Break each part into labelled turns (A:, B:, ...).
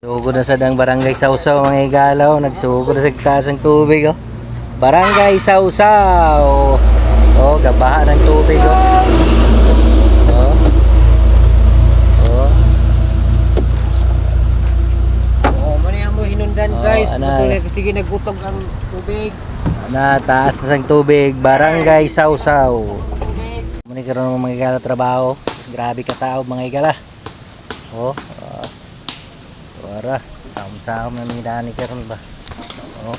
A: Sugod na sa dang barangay Sausaw mga igalaw, nagsugod na sa taas ng tubig oh. Barangay Sausaw. Oh, gabaha ng tubig oh. Oh. Oh.
B: Oh, mani mo hinundan
A: Oh,
B: guys.
A: ana.
B: Patuloy sige nagutog ang tubig.
A: Na taas na sa tubig, Barangay Sausaw.
B: Tubig.
A: Muni karon mga igala trabaho. Grabe ka tao mga igala. Oh. Wara, sam-sam na may dani karon ba. Oh.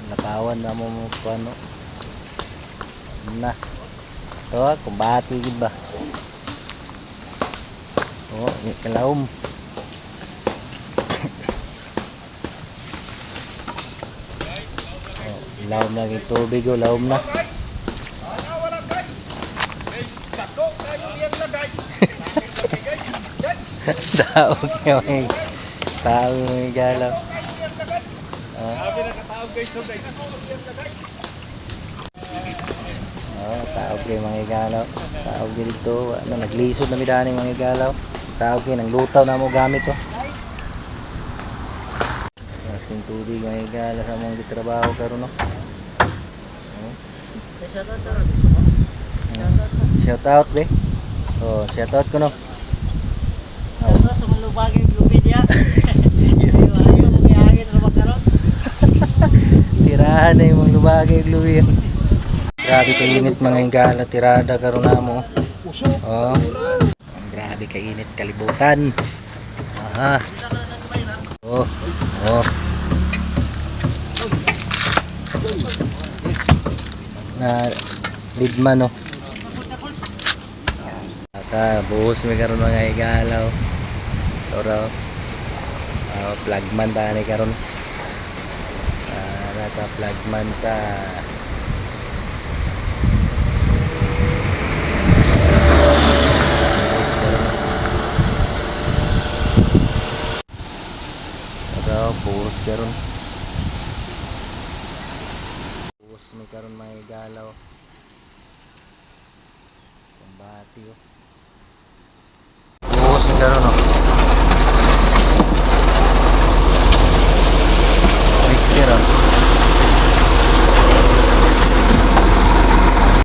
A: Nakawan na mo ano. Na. To, kumbati gid ba. Oh, ni kalawom. Oh, lawom na yung tubig oh, lawom na. Daog niya may tao may galaw. Oh, taog kay mga igalaw. Taog dito, ano naglisod na midani mga igalaw. Taog kay nang lutaw na mo gamit to. Mas king tubig mga igalaw sa mong gitrabaho karon no. Oh. Shout out be. Oh, shout out ko no.
B: Sa malubagay lubid ya. Ayo mo kayagin na makaron.
A: Tirahan na yung mga lubagay luwi. Grabe kainit mga igala, tirada karon namo. Oh. Grabe kainit kalibutan. Aha. Oh. Oh. Na lidman no. Ata buhos mi karon mga igalaw. Oro. Flagman ba ni karon? Naka flagman ta. Buhos karon. Buhos mi karon mga igalaw. Pambati oh.